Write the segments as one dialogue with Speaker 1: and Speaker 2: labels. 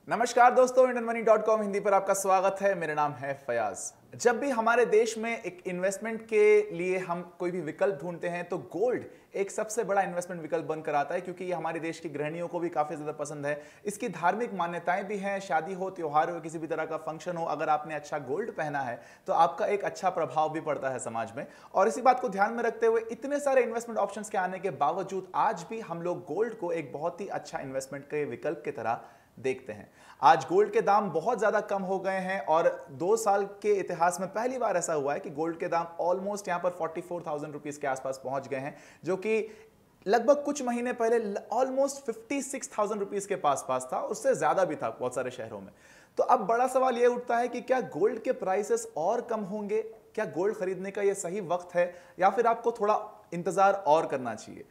Speaker 1: नमस्कार दोस्तों, IndianMoney.com हिंदी पर आपका स्वागत है। मेरा नाम है फयाज। जब भी हमारे देश में एक इन्वेस्टमेंट के लिए हम कोई भी विकल्प ढूंढते हैं तो गोल्ड एक सबसे बड़ा इन्वेस्टमेंट विकल्प बनकर आता है, क्योंकि ये हमारे देश की गृहिणियों को भी काफी ज्यादा पसंद है। इसकी धार्मिक मान्यताएं भी हैं। शादी हो, त्योहार हो, किसी भी तरह का फंक्शन हो, अगर आपने अच्छा गोल्ड पहना है तो आपका एक अच्छा प्रभाव भी पड़ता है समाज में। और इसी बात को ध्यान में रखते हुए इतने सारे इन्वेस्टमेंट ऑप्शंस के आने के बावजूद आज भी हम लोग गोल्ड को एक बहुत ही अच्छा इन्वेस्टमेंट के विकल्प की तरह देखते हैं। आज गोल्ड के दाम बहुत ज्यादा कम हो गए हैं और 2 साल के इतिहास में पहली बार ऐसा हुआ है कि गोल्ड के दाम ऑलमोस्ट यहां पर 44,000 रुपीज के आसपास पहुंच गए हैं, जो कि लगभग कुछ महीने पहले ऑलमोस्ट 56,000 रुपीज के पास था। उससे ज्यादा भी था बहुत सारे शहरों में। तो अब बड़ा सवाल यह उठता है कि क्या गोल्ड के प्राइसेस और कम होंगे? क्या गोल्ड खरीदने का यह सही वक्त है या फिर आपको थोड़ा इंतजार और करना चाहिए?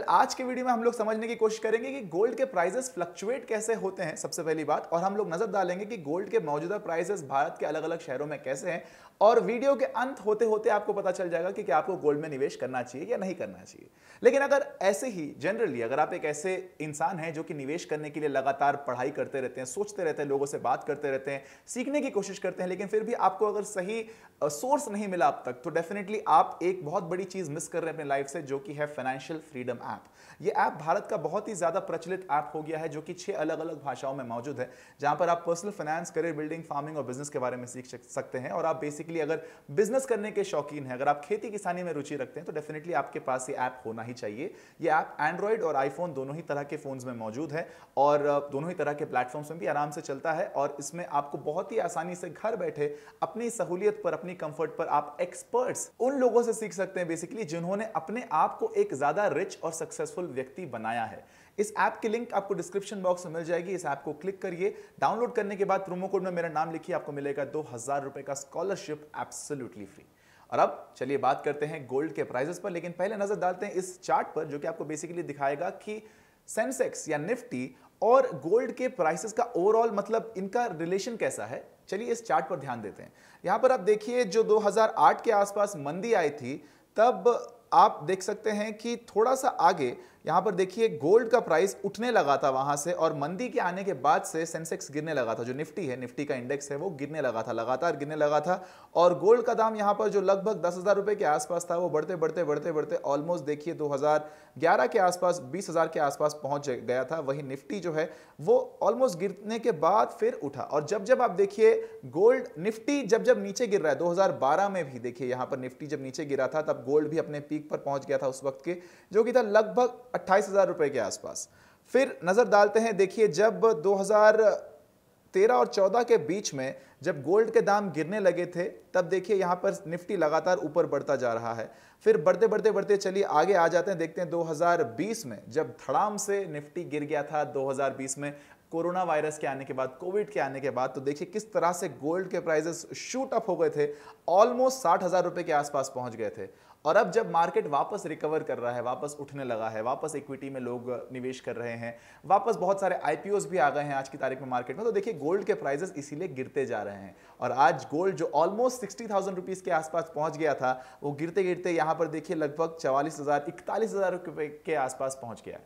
Speaker 1: आज के वीडियो में हम लोग समझने की कोशिश करेंगे कि गोल्ड के प्राइसेस फ्लक्चुएट कैसे होते हैं, सबसे पहली बात, और हम लोग नजर डालेंगे कि गोल्ड के मौजूदा प्राइसेस भारत के अलग अलग शहरों में कैसे हैं। और वीडियो के अंत होते होते आपको पता चल जाएगा कि क्या आपको गोल्ड में निवेश करना चाहिए या नहीं करना चाहिए। लेकिन अगर ऐसे ही जनरली अगर आप एक ऐसे इंसान हैं जो कि निवेश करने के लिए लगातार पढ़ाई करते रहते हैं, सोचते रहते हैं, लोगों से बात करते रहते हैं, सीखने की कोशिश करते हैं, लेकिन फिर भी आपको अगर सही सोर्स नहीं मिला अब तक, तो डेफिनेटली आप एक बहुत बड़ी चीज मिस कर रहे हैं अपनी लाइफ से, जो कि है फाइनेंशियल फ्रीडम ऐप। ये ऐप भारत का बहुत ही ज्यादा प्रचलित ऐप हो गया है, जो कि 6 अलग अलग भाषाओं में मौजूद है, जहां पर आप personal finance, career building, farming और बिजनेस के बारे में सीख सकते हैं। और आप बेसिकली अगर बिजनेस करने के शौकीन हैं, अगर आप खेती किसानी में रुचि रखते हैं, तो डेफिनेटली आपके पास ये ऐप होना ही चाहिए। ये ऐप एंड्रॉइड और आईफोन दोनों ही तरह के फोन्स में मौजूद है और दोनों ही तरह के प्लेटफॉर्म्स में भी आराम से चलता है। और इसमें आपको बहुत ही आसानी से घर बैठे अपनी सहूलियत पर, अपनी कंफर्ट पर आप एक्सपर्ट्स उन लोगों से सीख सकते हैं बेसिकली जिन्होंने अपने आप को एक ज्यादा रिच और सक्सेसफुल व्यक्ति बनाया है। इस ऐप की लिंक आपको डिस्क्रिप्शन बॉक्स में मिल जाएगी। इस ऐप को क्लिक करिए। डाउनलोड करने के बाद प्रोमो कोड में मेरा नाम लिखिए, आपको मिलेगा 2,000 रुपए का स्कॉलरशिप एब्सोल्युटली फ्री। और अब चलिए बात करते हैं गोल्ड के प्राइसेस पर, लेकिन पहले नजर डालते हैं इस चार्ट पर, जो कि आपको बेसिकली दिखाएगा कि सेंसेक्स या निफ्टी और गोल्ड के प्राइसेस का ओवरऑल मतलब इनका रिलेशन कैसा है। चलिए इस चार्ट पर ध्यान देते हैं। यहां पर आप देखिए, जो 2008 के आसपास मंदी आई थी, तब आप देख सकते हैं कि थोड़ा सा आगे यहां पर देखिए गोल्ड का प्राइस उठने लगा था वहां से, और मंदी के आने के बाद से सेंसेक्स गिरने लगा था। जो निफ्टी है, निफ्टी का इंडेक्स है, वो गिरने लगा था, लगातार गिरने लगा था। और गोल्ड का दाम यहां पर जो लगभग 10,000 रुपए के आसपास था, वो बढ़ते बढ़ते बढ़ते बढ़ते ऑलमोस्ट देखिए 2011 के आसपास 20,000 के आसपास पहुंच गया था। वही निफ्टी जो है वो ऑलमोस्ट गिरने के बाद फिर उठा। और जब जब आप देखिए गोल्ड, निफ्टी जब जब नीचे गिर रहा है, 2012 में भी देखिए यहां पर निफ्टी जब नीचे गिरा था, तब गोल्ड भी अपने पीक पर पहुंच गया था उस वक्त के, जो कि था लगभग 28,000 रुपए के आसपास। फिर नजर डालते हैं, देखिए जब 2013 और 14 के बीच में जब गोल्ड के दाम गिरने लगे थे, तब देखिए यहां पर निफ्टी लगातार ऊपर बढ़ता जा रहा है। फिर बढ़ते बढ़ते बढ़ते चलिए आगे आ जाते हैं, देखते हैं 2020 में जब धड़ाम से निफ्टी गिर गया था, 2020 में कोरोना वायरस के आने के बाद, कोविड के आने के बाद, तो देखिए किस तरह से गोल्ड के प्राइसेस शूट अप हो गए थे, ऑलमोस्ट 60,000 रुपए के आसपास पहुंच गए थे। और अब जब मार्केट वापस रिकवर कर रहा है, वापस उठने लगा है, वापस इक्विटी में लोग निवेश कर रहे हैं, वापस बहुत सारे आईपीओस भी आ गए हैं आज की तारीख में मार्केट में, तो देखिए गोल्ड के प्राइसेस इसीलिए गिरते जा रहे हैं। और आज गोल्ड जो ऑलमोस्ट 60,000 रुपीज के आसपास पहुंच गया था, वो गिरते गिरते यहां पर देखिए लगभग 44,000 41,000 रुपए के आसपास पहुंच गया।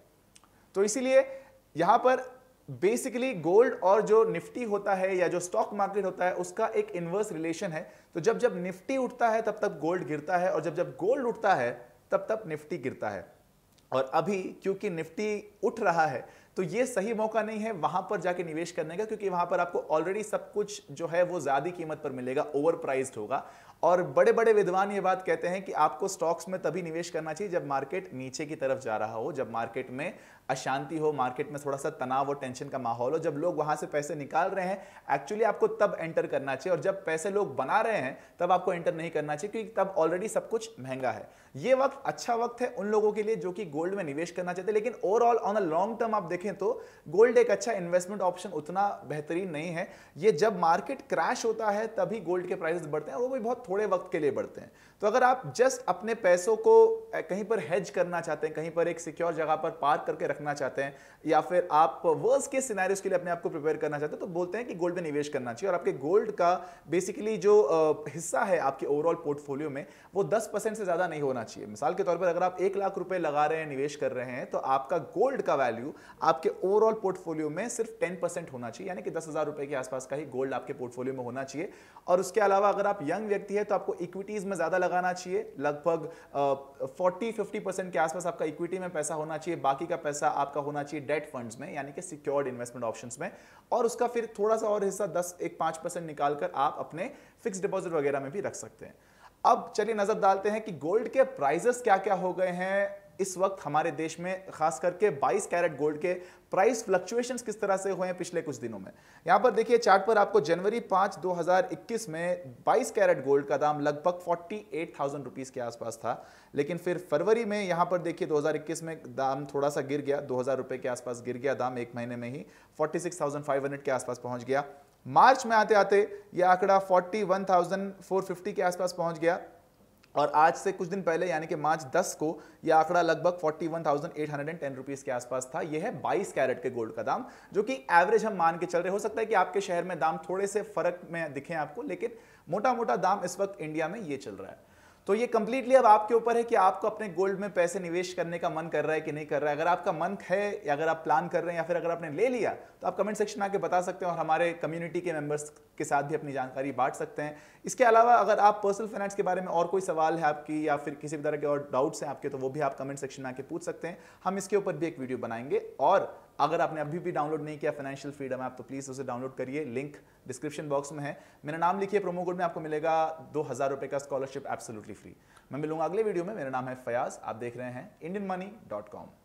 Speaker 1: तो इसीलिए यहां पर बेसिकली गोल्ड और जो निफ्टी होता है या जो स्टॉक मार्केट होता है, उसका एक इनवर्स रिलेशन है। तो जब जब निफ्टी उठता है तब तब गोल्ड गिरता है, और जब जब गोल्ड उठता है तब तब निफ्टी गिरता है। और अभी क्योंकि निफ्टी उठ रहा है, तो ये सही मौका नहीं है वहां पर जाके निवेश करने का, क्योंकि वहां पर आपको ऑलरेडी सब कुछ जो है वो ज्यादा कीमत पर मिलेगा, ओवर प्राइस्ड होगा। और बड़े बड़े विद्वान ये बात कहते हैं कि आपको स्टॉक्स में तभी निवेश करना चाहिए जब मार्केट नीचे की तरफ जा रहा हो, जब मार्केट में अशांति हो, मार्केट में थोड़ा सा तनाव और टेंशन का माहौल हो, जब लोग वहां से पैसे निकाल रहे हैं, एक्चुअली आपको तब एंटर करना चाहिए। और जब पैसे लोग बना रहे हैं तब आपको एंटर नहीं करना चाहिए, क्योंकि तब ऑलरेडी सब कुछ महंगा है। ये वक्त अच्छा वक्त है उन लोगों के लिए जो कि गोल्ड में निवेश करना चाहते हैं। लेकिन overall on a long term आप देखें तो गोल्ड एक अच्छा इन्वेस्टमेंट ऑप्शन उतना बेहतरीन नहीं है। ये जब मार्केट क्रैश होता है तभी गोल्ड के प्राइसेस बढ़ते हैं, और वो भी बहुत थोड़े वक्त के लिए बढ़ते हैं। तो अगर आप जस्ट अपने पैसों को कहीं पर हेज करना चाहते हैं, कहीं पर एक सिक्योर जगह पर पार्क करके रखना चाहते हैं, या फिर आप वर्स्ट केस सिनेरियोस के लिए अपने आप को प्रिपेयर करना चाहते हैं, तो बोलते हैं कि गोल्ड में निवेश करना चाहिए। और आपके गोल्ड का बेसिकली जो हिस्सा है आपके ओवरऑल पोर्टफोलियो में, वो 10% से ज्यादा नहीं होना होना चाहिए। मिसाल के तौर पर अगर आप 1 लाख रुपए लगा रहे हैं, निवेश कर रहे हैं, तो आपका गोल्ड का वैल्यू आपके ओवरऑल पोर्टफोलियो में सिर्फ 10% होना चाहिए, यानी कि 10,000 रुपए के आसपास का ही गोल्ड आपके पोर्टफोलियो में होना चाहिए। और उसके अलावा अगर आप यंग व्यक्ति है तो आपको इक्विटीज में ज्यादा लगाना चाहिए, लगभग 40-50% के आसपास आपका इक्विटी में पैसा होना चाहिए, बाकी का पैसा आपका होना चाहिए डेट फंड्स में, यानी कि सिक्योर्ड इन्वेस्टमेंट ऑप्शंस में, और उसका फिर थोड़ा सा और हिस्सा 10-5% निकालकर आप अपने फिक्स डिपॉजिट वगैरह में भी रख सकते हैं। अब चलिए नजर डालते हैं कि गोल्ड के प्राइसेस क्या क्या हो गए हैं इस वक्त हमारे देश में, खास करके 22 कैरेट गोल्ड के प्राइस फ्लक्चुएशंस किस तरह से हुए हैं पिछले कुछ दिनों में। यहां पर देखिए चार्ट पर आपको जनवरी 5, 2021 में 22 कैरेट गोल्ड का दाम लगभग 48,000 रुपीस के आसपास था, लेकिन फिर फरवरी में यहां पर देखिए 2021 में दाम थोड़ा सा गिर गया, 2,000 रुपए के आसपास गिर गया दाम, एक महीने में ही 46,500 के आसपास पहुंच गया। मार्च में आते आते यह आंकड़ा 41,450 के आसपास पहुंच गया, और आज से कुछ दिन पहले यानी कि मार्च 10 को यह आंकड़ा लगभग 41,810 रुपीस के आसपास था। यह है 22 कैरेट के गोल्ड का दाम, जो कि एवरेज हम मान के चल रहे। हो सकता है कि आपके शहर में दाम थोड़े से फर्क में दिखें आपको, लेकिन मोटा मोटा दाम इस वक्त इंडिया में ये चल रहा है। तो ये कंप्लीटली अब आपके ऊपर है कि आपको अपने गोल्ड में पैसे निवेश करने का मन कर रहा है कि नहीं कर रहा है। अगर आपका मन है, या अगर आप प्लान कर रहे हैं, या फिर अगर आपने ले लिया, तो आप कमेंट सेक्शन में आके बता सकते हैं और हमारे कम्युनिटी के मेंबर्स के साथ भी अपनी जानकारी बांट सकते हैं। इसके अलावा अगर आप पर्सनल फाइनेंस के बारे में और कोई सवाल है आपकी, या फिर किसी भी तरह के और डाउट्स हैं आपके, तो वो भी आप कमेंट सेक्शन में आके पूछ सकते हैं। हम इसके ऊपर भी एक वीडियो बनाएंगे। और अगर आपने अभी भी डाउनलोड नहीं किया फाइनेंशियल फ्रीडम ऐप, तो प्लीज उसे डाउनलोड करिए, लिंक डिस्क्रिप्शन बॉक्स में है। मेरा नाम लिखिए, प्रोमो कोड में आपको मिलेगा 2,000 रुपए का स्कॉलरशिप एब्सोल्युटली फ्री। मैं मिलूंगा अगले वीडियो में। मेरा नाम है फयाज, आप देख रहे हैं indianmoney.com।